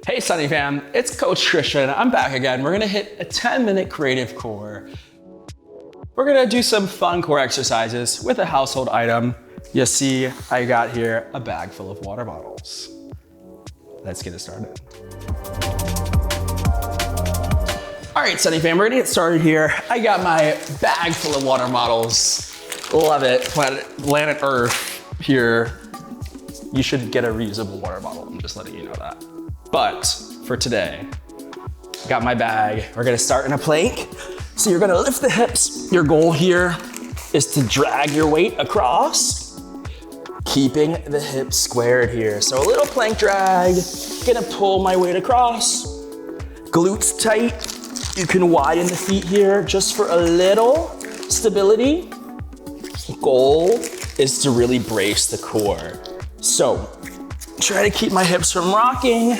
Hey Sunny fam, it's Coach Christian. I'm back again. We're gonna hit a 10-minute creative core. We're gonna do some fun core exercises with a household item. You see, I got here a bag full of water bottles. Let's get it started. All right, Sunny fam, we're gonna get started here. I got my bag full of water bottles. Love it, planet Earth here. You should get a reusable water bottle. I'm just letting you know that. But for today, got my bag. We're gonna start in a plank. So you're gonna lift the hips. Your goal here is to drag your weight across, keeping the hips squared here. So a little plank drag, gonna pull my weight across. Glutes tight. You can widen the feet here just for a little stability. Goal is to really brace the core. So try to keep my hips from rocking.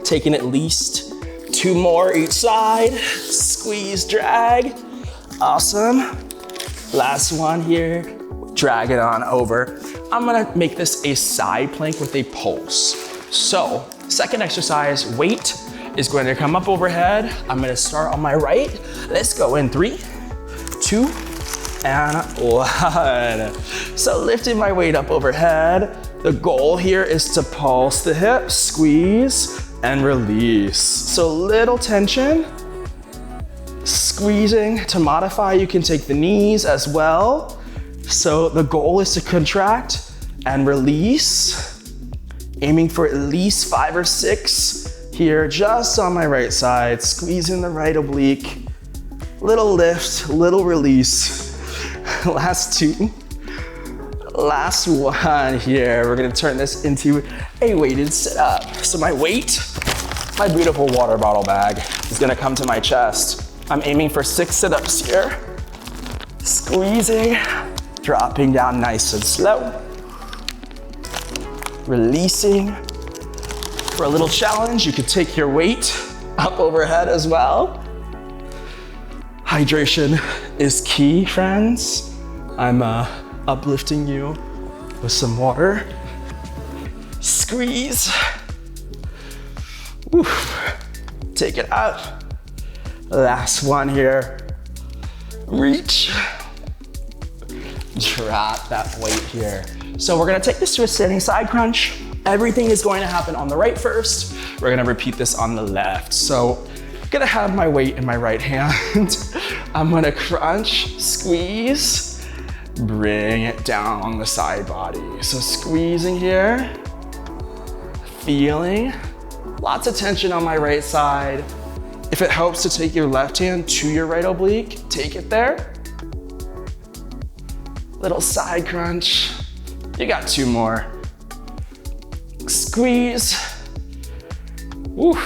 Taking at least 2 more each side. Squeeze, drag. Awesome. Last one here. Drag it on over. I'm gonna make this a side plank with a pulse. So, second exercise, weight is going to come up overhead. I'm gonna start on my right. Let's go in 3, 2, and 1. So lifting my weight up overhead. The goal here is to pulse the hips, squeeze, and release. So little tension, squeezing. To modify, you can take the knees as well. So the goal is to contract and release, aiming for at least 5 or 6 here, just on my right side, squeezing the right oblique. Little lift, little release. Last 2. Last one here. We're gonna turn this into a weighted sit-up. So my weight, my beautiful water bottle bag, is gonna come to my chest. I'm aiming for 6 sit-ups here. Squeezing, dropping down nice and slow. Releasing. For a little challenge, you could take your weight up overhead as well. Hydration is key, friends. I'm uplifting you with some water. Squeeze. Oof. Take it up. Last one here. Reach. Drop that weight here. So we're gonna take this to a standing side crunch. Everything is going to happen on the right first. We're gonna repeat this on the left. So I'm gonna have my weight in my right hand. I'm gonna crunch, squeeze, bring it down on the side body. So squeezing here, feeling lots of tension on my right side. If it helps to take your left hand to your right oblique, take it there. Little side crunch. You got 2 more. Squeeze. Woo.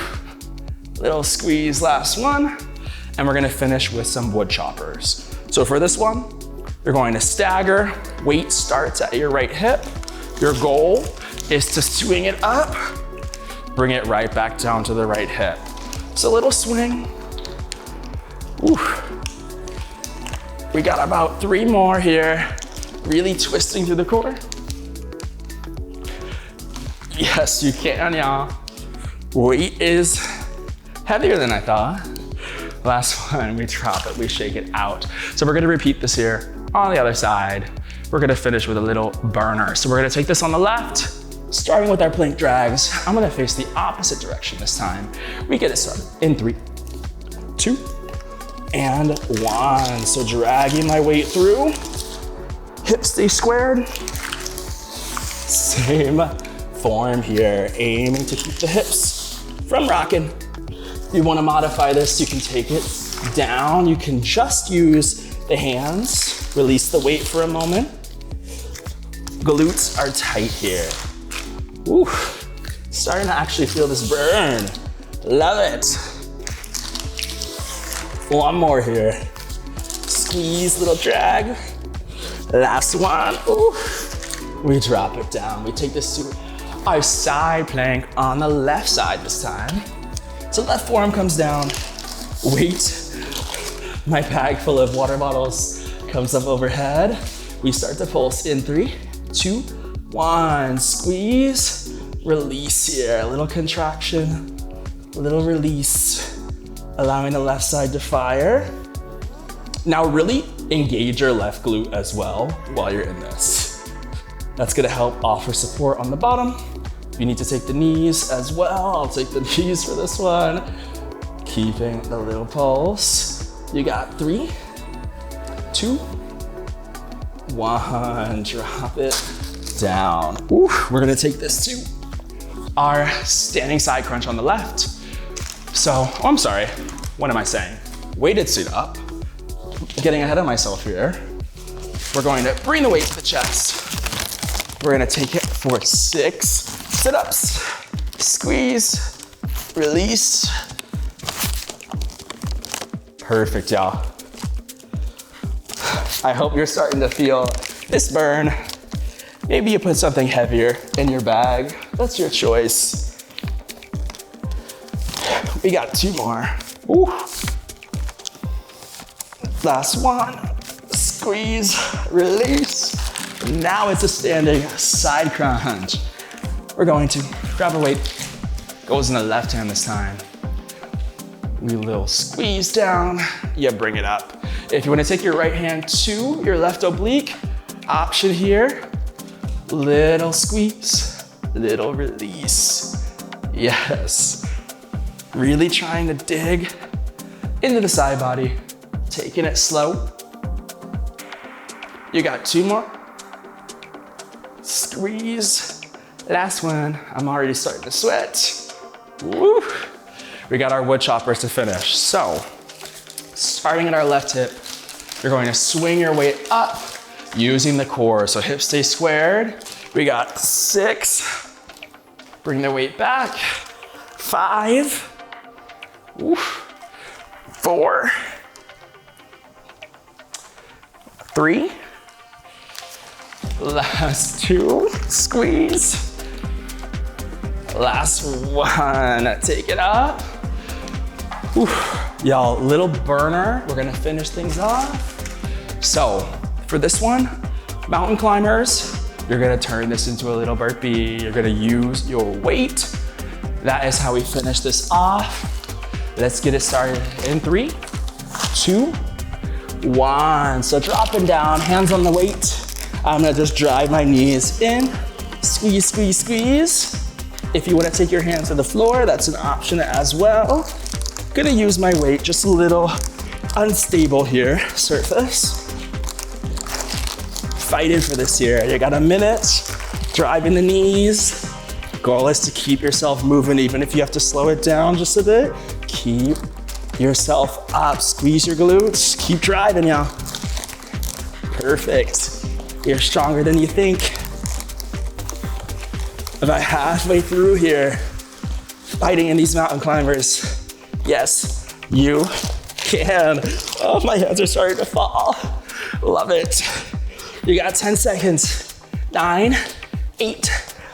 Little squeeze, last one. And we're gonna finish with some wood choppers. So for this one, you're going to stagger. Weight starts at your right hip. Your goal is to swing it up, bring it right back down to the right hip. So a little swing. Woo. We got about 3 more here. Really twisting through the core. Yes, you can, y'all. Weight is heavier than I thought. Last one, we drop it, we shake it out. So we're gonna repeat this here on the other side. We're gonna finish with a little burner. So we're gonna take this on the left, starting with our plank drags. I'm gonna face the opposite direction this time. We get it started in 3, 2, and 1. So dragging my weight through. Hips stay squared. Same form here, aiming to keep the hips from rocking. If you wanna modify this, you can take it down. You can just use the hands. Release the weight for a moment. Glutes are tight here. Woo. Starting to actually feel this burn. Love it. 1 more here. Squeeze, little drag. Last one. Ooh. We drop it down. We take this to our side plank on the left side this time. So left forearm comes down. Weight. My bag full of water bottles comes up overhead. We start to pulse in 3, 2, 1. Squeeze, release here. A little contraction, a little release, allowing the left side to fire. Now really engage your left glute as well while you're in this. That's gonna help offer support on the bottom. If you need to take the knees as well, I'll take the knees for this one. Keeping the little pulse. You got 3, 2, 1. Drop it down. Ooh, we're gonna take this to our standing side crunch on the left. So, I'm sorry, what am I saying? Weighted sit up. Getting ahead of myself here. We're going to bring the weight to the chest. We're gonna take it for 6 sit-ups. Squeeze, release. Perfect, y'all. I hope you're starting to feel this burn. Maybe you put something heavier in your bag. That's your choice. We got 2 more. Ooh. Last one. Squeeze, release. Now it's a standing side crunch. We're going to grab a weight. Goes in the left hand this time. We little squeeze down. You bring it up. If you want to take your right hand to your left oblique, option here. Little squeeze, little release. Yes. Really trying to dig into the side body. Taking it slow. You got 2 more. Squeeze. Last one. I'm already starting to sweat. Woo. We got our wood choppers to finish. So, starting at our left hip, you're going to swing your weight up using the core. So hips stay squared. We got 6. Bring the weight back. 5. Oof. 4. 3. Last 2. Squeeze. Last one. Take it up. Y'all, little burner. We're gonna finish things off. So, for this one, mountain climbers, you're gonna turn this into a little burpee. You're gonna use your weight. That is how we finish this off. Let's get it started in 3, 2, 1. So dropping down, hands on the weight. I'm gonna just drive my knees in. Squeeze, squeeze, squeeze. If you wanna take your hands to the floor, that's an option as well. Gonna use my weight, just a little unstable here, surface. Fighting for this here. You got a minute, driving the knees. Goal is to keep yourself moving, even if you have to slow it down just a bit. Keep yourself up, squeeze your glutes, keep driving, y'all. Perfect. You're stronger than you think. About halfway through here, fighting in these mountain climbers. Yes, you can. Oh, my hands are starting to fall. Love it. You got 10 seconds. 9, 8,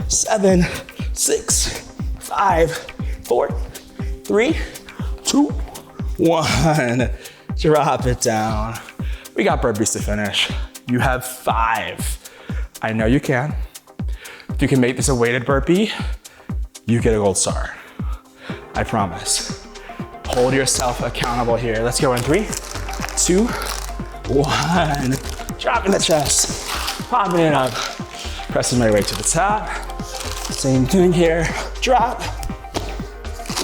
7, 6, 5, 4, 3, 2, 1. Drop it down. We got burpees to finish. You have 5. I know you can. If you can make this a weighted burpee, you get a gold star. I promise. Hold yourself accountable here. Let's go in 3, 2, 1. Dropping the chest, popping it up, pressing my way to the top. Same thing here. Drop.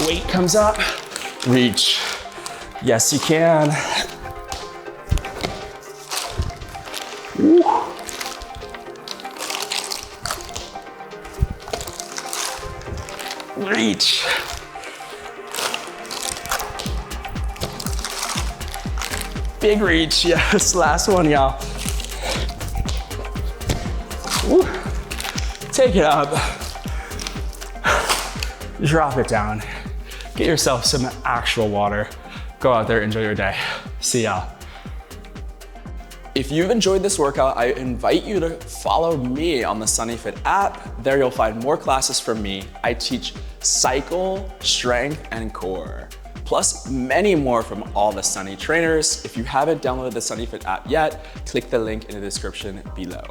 Weight comes up. Reach. Yes, you can. Woo. Reach. Big reach, yes, last one, y'all. Woo. Take it up. Drop it down. Get yourself some actual water. Go out there, enjoy your day. See y'all. If you've enjoyed this workout, I invite you to follow me on the SunnyFit app. There you'll find more classes from me. I teach cycle, strength, and core, plus many more from all the Sunny trainers. If you haven't downloaded the SunnyFit app yet, click the link in the description below.